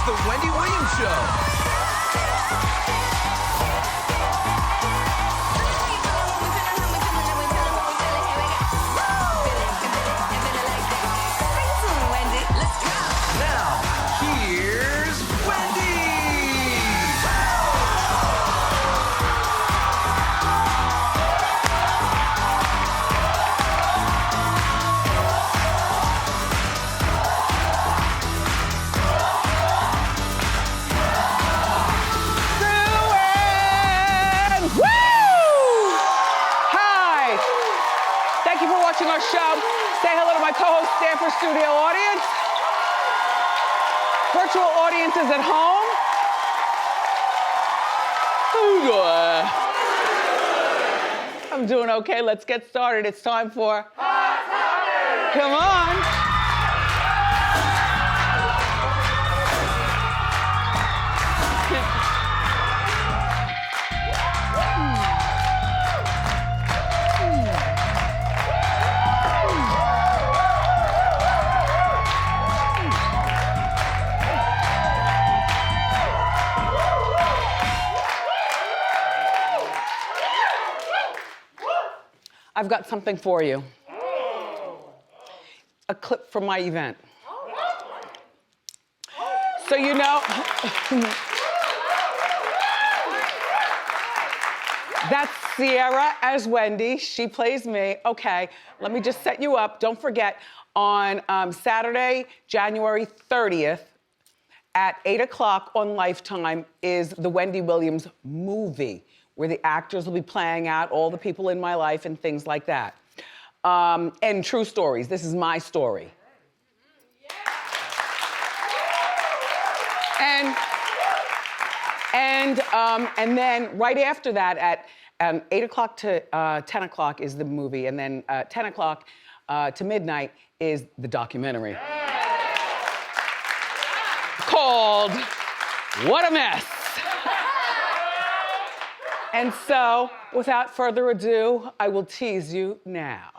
The Wendy Williams Show. Our show. Say hello to my co-host, Stanford studio audience. Virtual audiences at home. I'm doing okay. Let's get started. It's time for Hot Topics. Come on. I've got something for you. A clip from my event. So you know, that's Sierra as Wendy. She plays me. Okay, let me just set you up. Don't forget, on Saturday, January 30th, at 8 o'clock on Lifetime is the Wendy Williams movie, where the actors will be playing out all the people in my life and things like that. And true stories. This is my story. And then right after that, at 8 o'clock to 10 o'clock is the movie, and then 10 o'clock to midnight is the documentary called What a Mess. And so, without further ado, I will tease you now.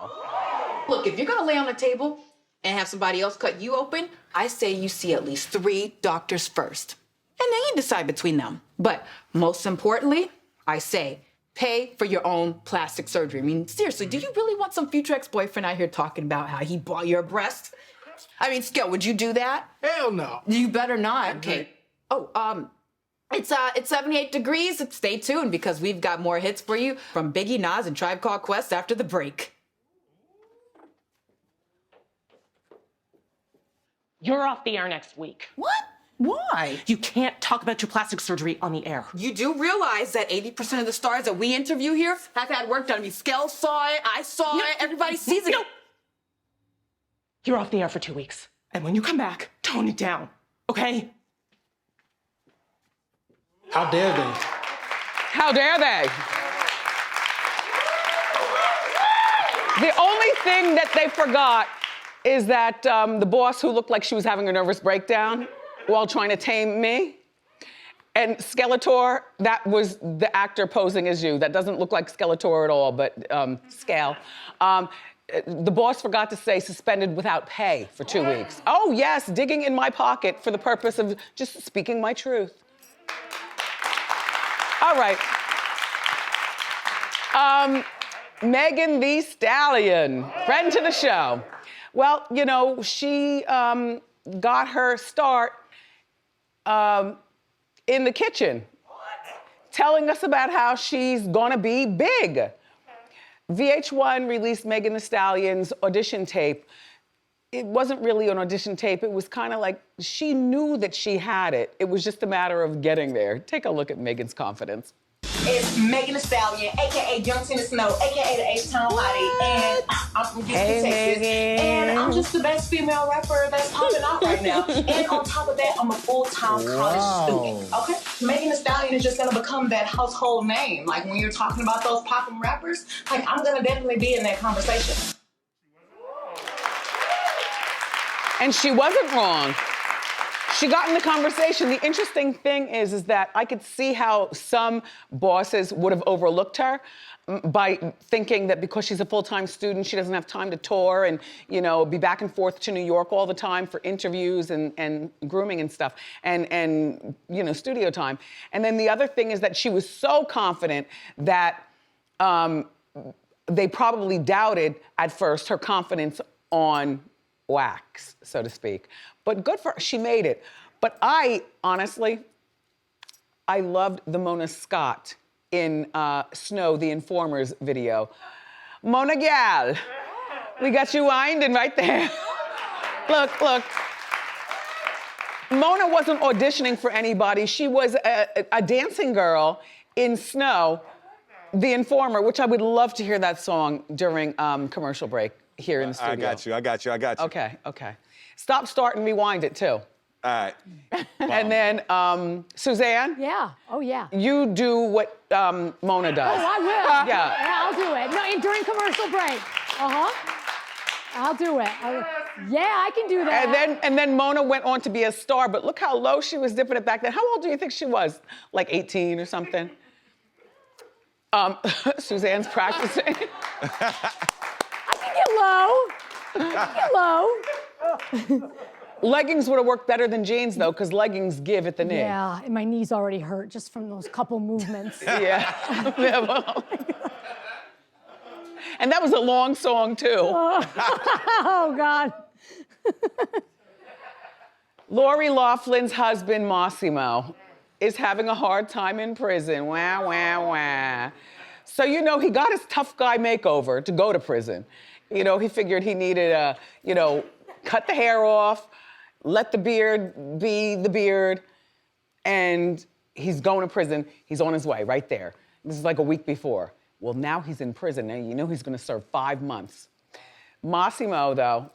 Look, if you're gonna lay on the table and have somebody else cut you open, I say you see at least 3 doctors first. And then you decide between them. But most importantly, I say, pay for your own plastic surgery. I mean, seriously, do you really want some future ex-boyfriend out here talking about how he bought your breast? I mean, Skell, would you do that? Hell no. You better not. Okay. Oh, It's 78 degrees. Stay tuned because we've got more hits for you from Biggie, Nas, and Tribe Called Quest after the break. You're off the air next week. What? Why? You can't talk about your plastic surgery on the air. You do realize that 80% of the stars that we interview here have had work done. I mean, Skell saw it, I saw it, everybody sees it. No. You're off the air for 2 weeks. And when you come back, tone it down, okay? How dare they? How dare they? The only thing that they forgot is that the boss who looked like she was having a nervous breakdown while trying to tame me, and Skeletor, that was the actor posing as you. That doesn't look like Skeletor at all, but Scale. The boss forgot to say suspended without pay for 2 weeks. Oh yes, digging in my pocket for the purpose of just speaking my truth. All right. Megan Thee Stallion, friend to the show. Well, you know, she got her start in the kitchen, telling us about how she's gonna be big. VH1 released Megan Thee Stallion's audition tape. It wasn't really an audition tape. It was kind of like she knew that she had it. It was just a matter of getting there. Take a look at Megan's confidence. It's Megan Thee Stallion, aka Young Tina Snow, aka the H-Town Hottie, and I'm from Houston, Texas. And I'm just the best female rapper that's popping off right now. And on top of that, I'm a full-time college student. Okay, Megan Thee Stallion is just gonna become that household name. Like when you're talking about those popping rappers, like I'm gonna definitely be in that conversation. And she wasn't wrong. She got in the conversation. The interesting thing is that I could see how some bosses would have overlooked her by thinking that because she's a full-time student, she doesn't have time to tour and, you know, be back and forth to New York all the time for interviews and grooming and stuff and you know, studio time. And then the other thing is that she was so confident that they probably doubted at first her confidence on wax, so to speak. But good for her, she made it. But I, honestly, I loved the Mona Scott in Snow, the Informer's video. Mona gal, we got you winding right there. Look, look. Mona wasn't auditioning for anybody. She was a dancing girl in Snow, the Informer, which I would love to hear that song during commercial break here in the studio. I got you. Okay, okay. Stop, start, and rewind it too. All right. And then, Suzanne? Yeah. Oh, yeah. You do what Mona does. Oh, I will. Yeah. I'll do it. No, during commercial break. I'll do it. Yeah, I can do that. And then Mona went on to be a star, but look how low she was dipping it back then. How old do you think she was? Like 18 or something? Suzanne's practicing. I can get low. Leggings would have worked better than jeans though, because leggings give at the knee. Yeah, and my knees already hurt just from those couple movements. Yeah. Well. And that was a long song too. Oh, God. Lori Loughlin's husband, MOSSIMO, is having a hard time in prison. Wah, wah, wah. So, you know, he got his tough guy makeover to go to prison. You know, he figured he needed a, you know, cut the hair off, let the beard be the beard, and he's going to prison. He's on his way right there. This is like a week before. Well, now he's in prison, and you know he's gonna serve 5 months. MOSSIMO, though,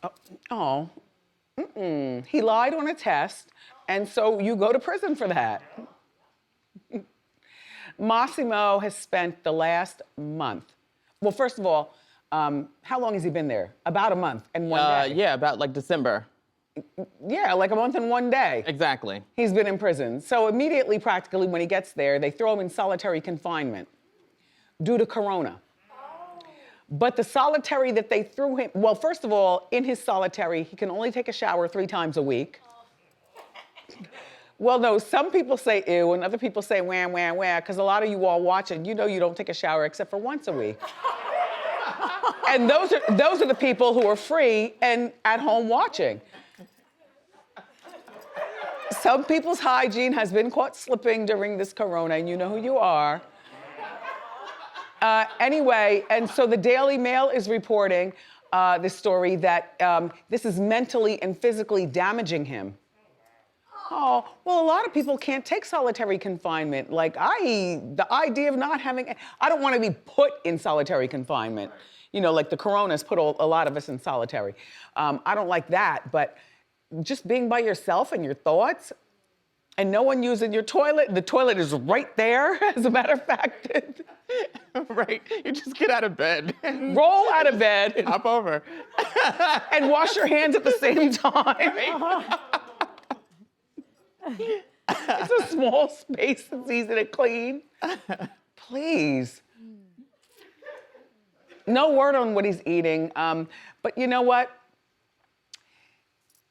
he lied on a test, and so you go to prison for that. MOSSIMO has spent the last month. Well, first of all, how long has he been there? About a month and 1 day. Yeah, about like December. Yeah, like a month and 1 day. Exactly. He's been in prison. So immediately, practically, when he gets there, they throw him in solitary confinement due to corona. But the solitary that they threw him, well, first of all, in his solitary, he can only take a shower 3 times a week. Well, no, some people say ew, and other people say wah, wah, wah, because a lot of you all watching, you know you don't take a shower except for once a week. And those are the people who are free and at home watching. Some people's hygiene has been caught slipping during this corona, and you know who you are. Anyway, and so the Daily Mail is reporting this story that this is mentally and physically damaging him. Oh, well, a lot of people can't take solitary confinement. Like the idea of not having, I don't want to be put in solitary confinement. You know, like the corona's put a lot of us in solitary. I don't like that, but just being by yourself and your thoughts and no one using your toilet, the toilet is right there, as a matter of fact. Right, you just get out of bed. Roll out of bed. Hop over. And wash your hands at the same time. It's a small space, it's easy to clean. Please. No word on what he's eating, but you know what?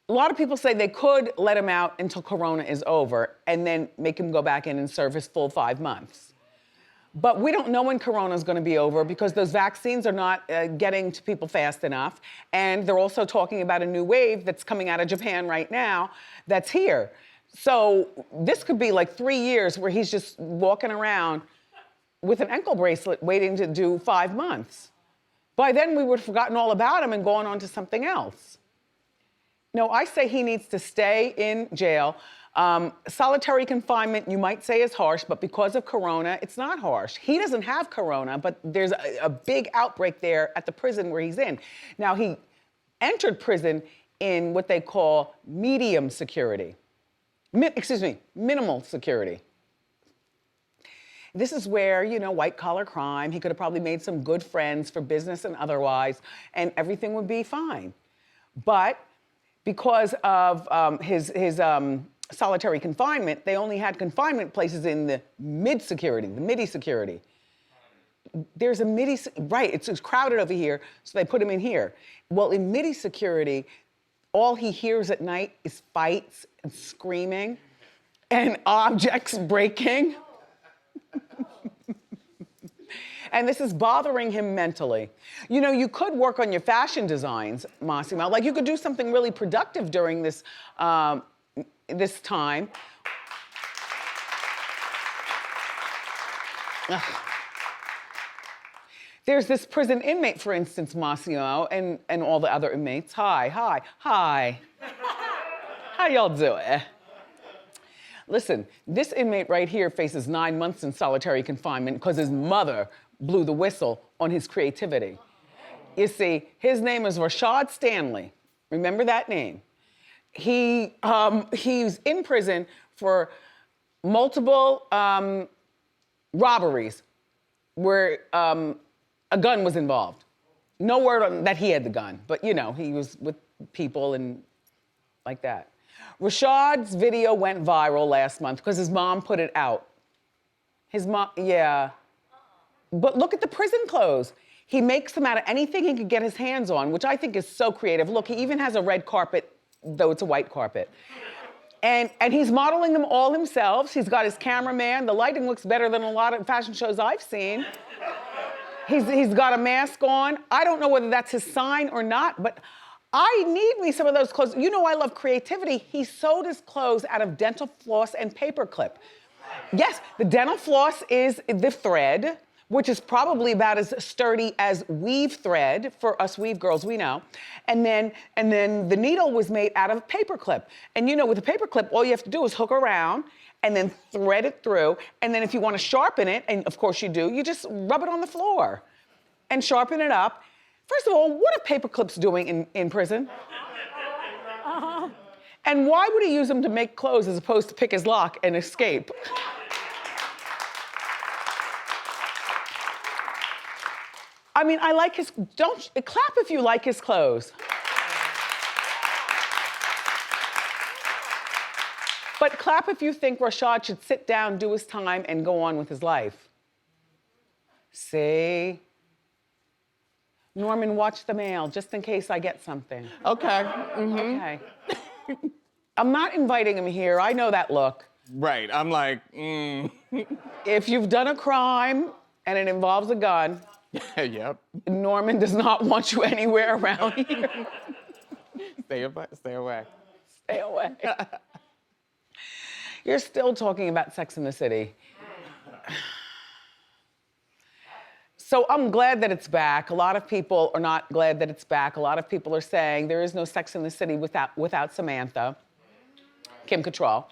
A lot of people say they could let him out until corona is over and then make him go back in and serve his full 5 months. But we don't know when corona's gonna be over because those vaccines are not getting to people fast enough. And they're also talking about a new wave that's coming out of Japan right now that's here. So this could be like 3 years where he's just walking around with an ankle bracelet waiting to do 5 months. By then we would have forgotten all about him and gone on to something else. No, I say he needs to stay in jail. Solitary confinement, you might say is harsh, but because of corona, it's not harsh. He doesn't have corona, but there's a big outbreak there at the prison where he's in. Now, he entered prison in what they call medium security. Minimal security. This is where, you know, white collar crime, he could have probably made some good friends for business and otherwise, and everything would be fine. But because of his solitary confinement, they only had confinement places in the mid-security, the midi security. There's a midi, right, it's crowded over here, so they put him in here. Well, in midi security, all he hears at night is fights and screaming and objects breaking. And this is bothering him mentally. You know, you could work on your fashion designs, Mossimo. Like, you could do something really productive during this, this time. Ugh. There's this prison inmate, for instance, Mossimo, and all the other inmates. Hi. How y'all doing? Listen, this inmate right here faces 9 months in solitary confinement because his mother blew the whistle on his creativity. You see, his name is Rashad Stanley. Remember that name? He's in prison for multiple robberies where a gun was involved. No word on that he had the gun, but you know, he was with people and like that. Rashad's video went viral last month because his mom put it out. His mom, yeah. But look at the prison clothes. He makes them out of anything he could get his hands on, which I think is so creative. Look, he even has a red carpet, though it's a white carpet. And he's modeling them all himself. He's got his cameraman. The lighting looks better than a lot of fashion shows I've seen. He's got a mask on. I don't know whether that's his sign or not, but I need me some of those clothes. You know I love creativity. He sewed his clothes out of dental floss and paperclip. Yes, the dental floss is the thread, which is probably about as sturdy as weave thread for us weave girls, we know. And then the needle was made out of paperclip. And you know, with a paperclip, all you have to do is hook around and then thread it through. And then if you want to sharpen it, and of course you do, you just rub it on the floor and sharpen it up. First of all, what are paperclips doing in prison? And why would he use them to make clothes as opposed to pick his lock and escape? I mean, I like his, clap if you like his clothes. But clap if you think Rashad should sit down, do his time, and go on with his life. See? Norman, watch the mail, just in case I get something. Okay. Okay. I'm not inviting him here, I know that look. Right, I'm like, If you've done a crime and it involves a gun, yep. Norman does not want you anywhere around here. Stay away. Stay away. You're still talking about Sex and the City. So I'm glad that it's back. A lot of people are not glad that it's back. A lot of people are saying there is no Sex and the City without Samantha, Kim Cattrall.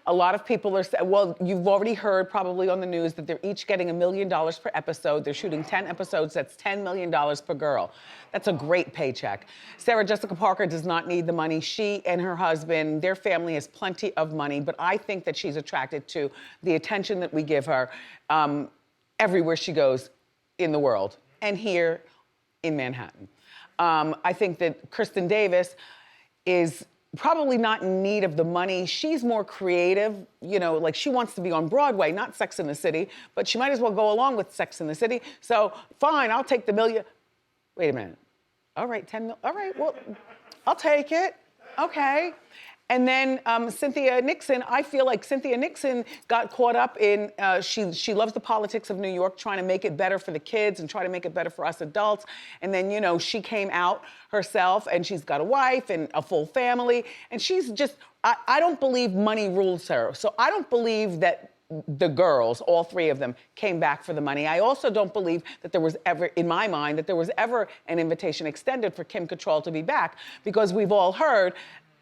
A lot of people are saying, well, you've already heard probably on the news that they're each getting $1 million per episode. They're shooting 10 episodes, that's $10 million per girl. That's a great paycheck. Sarah Jessica Parker does not need the money. She and her husband, their family has plenty of money, but I think that she's attracted to the attention that we give her everywhere she goes in the world and here in Manhattan. I think that Kristen Davis is probably not in need of the money. She's more creative, you know, like she wants to be on Broadway, not Sex and the City, but she might as well go along with Sex and the City. So fine, I'll take the $1 million. Wait a minute. All right, 10 mil, all right, well, I'll take it, okay. And then Cynthia Nixon, I feel like Cynthia Nixon got caught up in, she loves the politics of New York, trying to make it better for the kids and try to make it better for us adults. And then, you know, she came out herself and she's got a wife and a full family. And she's just, I don't believe money rules her. So I don't believe that the girls, all three of them, came back for the money. I also don't believe that there was ever, in my mind, that there was ever an invitation extended for Kim Cattrall to be back, because we've all heard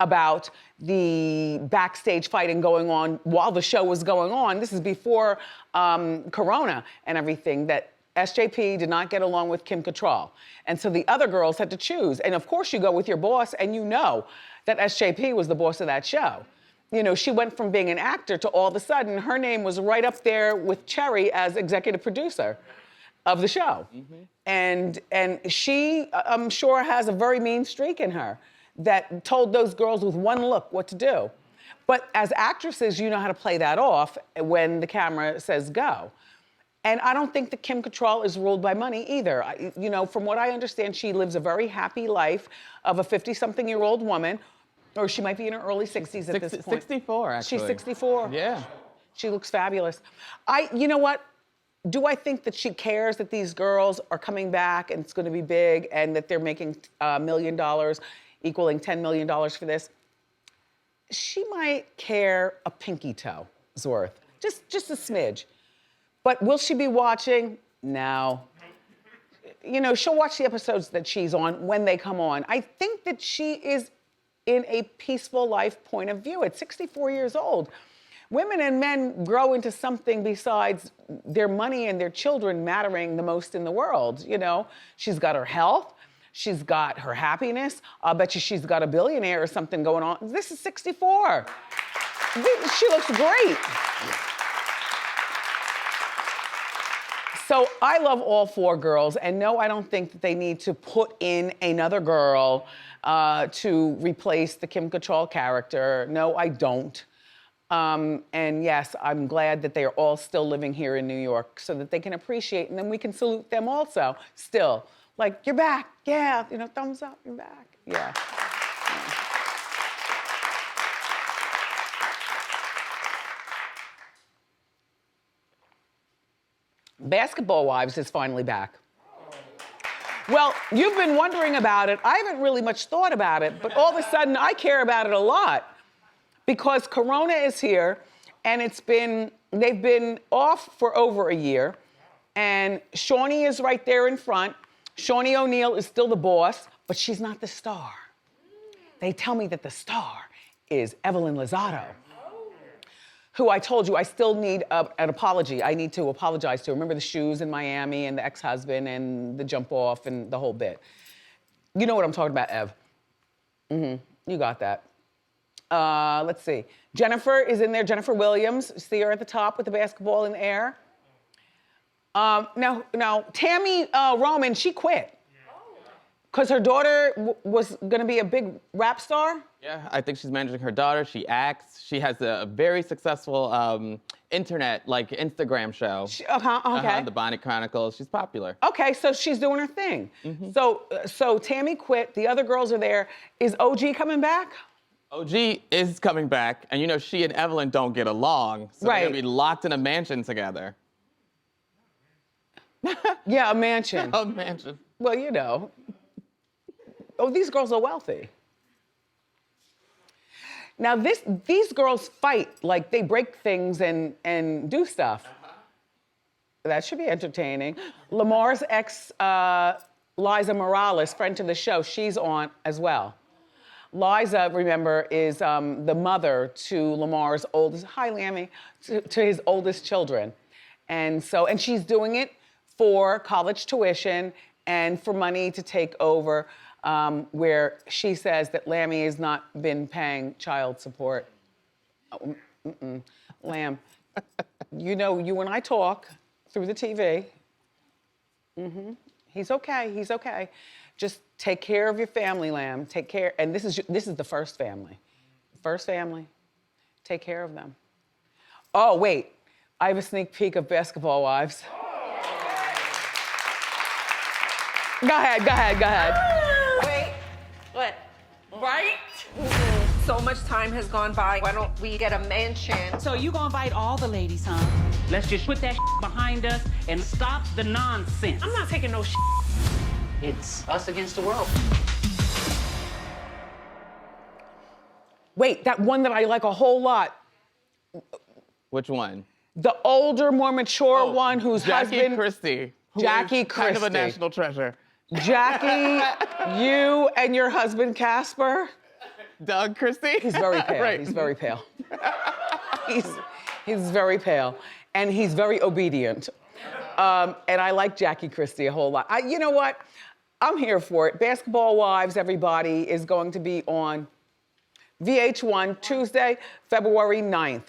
about the backstage fighting going on while the show was going on. This is before Corona and everything, that SJP did not get along with Kim Cattrall. And so the other girls had to choose. And of course you go with your boss, and you know that SJP was the boss of that show. You know, she went from being an actor to all of a sudden her name was right up there with Cherry as executive producer of the show. And she, I'm sure, has a very mean streak in her that told those girls with one look what to do. But as actresses, you know how to play that off when the camera says go. And I don't think that Kim Cattrall is ruled by money either. You know, from what I understand, she lives a very happy life of a 50-something-year-old woman, or she might be in her early 60s at this point. 64, actually. She's 64. Yeah. She looks fabulous. You know what? Do I think that she cares that these girls are coming back and it's gonna be big and that they're making $1 million, equaling $10 million for this? She might care a pinky toe's worth, just a smidge. But will she be watching? No. You know, she'll watch the episodes that she's on when they come on. I think that she is in a peaceful life point of view at 64 years old. Women and men grow into something besides their money and their children mattering the most in the world, you know? She's got her health, she's got her happiness. I'll bet you she's got a billionaire or something going on. This is 64. She looks great. So I love all four girls, and no, I don't think that they need to put in another girl to replace the Kim Cattrall character. No, I don't. And yes, I'm glad that they are all still living here in New York so that they can appreciate, and then we can salute them also, still. Like, you're back, yeah, you know, thumbs up, you're back, yeah. Basketball Wives is finally back. Well, you've been wondering about it. I haven't really much thought about it, but all of a sudden I care about it a lot because Corona is here and they've been off for over a year, and Shawnee is right there in front. Shawnee O'Neal is still the boss, but she's not the star. They tell me that the star is Evelyn Lozado, who I told you I still need an apology. I need to apologize to. Remember the shoes in Miami and the ex-husband and the jump off and the whole bit. You know what I'm talking about, Ev. You got that. Let's see. Jennifer is in there, Jennifer Williams. See her at the top with the basketball in the air. Now, Tammy Roman, she quit. Because her daughter was gonna be a big rap star? Yeah, I think she's managing her daughter. She acts. She has a very successful internet, like Instagram show. Okay. The Bonnet Chronicles. She's popular. Okay, so she's doing her thing. So Tammy quit. The other girls are there. Is OG coming back? OG is coming back, and you know she and Evelyn don't get along, so they're gonna be locked in a mansion together. Yeah, a mansion. A mansion. Well, you know. Oh, these girls are wealthy. Now, these girls fight, like they break things and do stuff. That should be entertaining. Lamar's ex, Liza Morales, friend to the show, she's on as well. Liza, remember, is the mother to Lamar's oldest, hi Lammy, to his oldest children. And she's doing it for college tuition and for money to take over, where she says that Lammy has not been paying child support. Lamb, you know, you and I talk through the TV. He's okay. Just take care of your family, Lamb. Take care, and this is the first family. First family, take care of them. Oh, wait, I have a sneak peek of Basketball Wives. Go ahead. Wait, what? Right? So much time has gone by. Why don't we get a mansion? So you gonna invite all the ladies, huh? Let's just put that behind us and stop the nonsense. I'm not taking no shit. It's us against the world. Wait, that one that I like a whole lot. Which one? The older, more mature one whose Jackie husband... Christie. Jackie Christie. Kind of a Christie. national treasure. Jackie, you and your husband, Casper. Doug Christie? He's very pale. Right. He's very pale. He's very pale. And he's very obedient. And I like Jackie Christie a whole lot. You know what? I'm here for it. Basketball Wives, everybody, is going to be on VH1 Tuesday, February 9th.